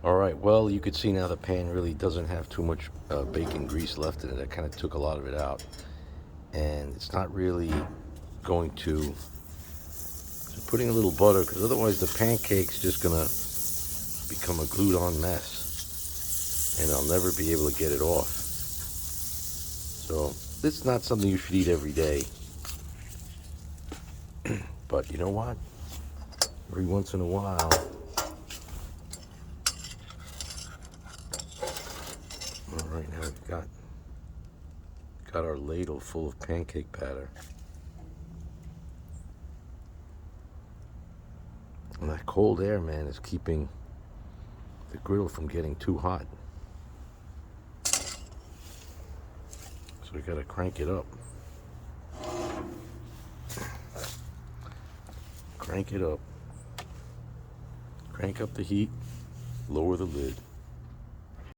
All right, well, you could see now the pan really doesn't have too much bacon grease left in it. I kind of took a lot of it out. And it's not really going to, just putting a little butter, because otherwise the pancake's just going to become a glued on mess. And I'll never be able to get it off. So it's not something you should eat every day. But you know what? Every once in a while, all right, now we've got our ladle full of pancake batter. And that cold air, man, is keeping the griddle from getting too hot. So we gotta crank it up. Crank it up. Crank up the heat, lower the lid.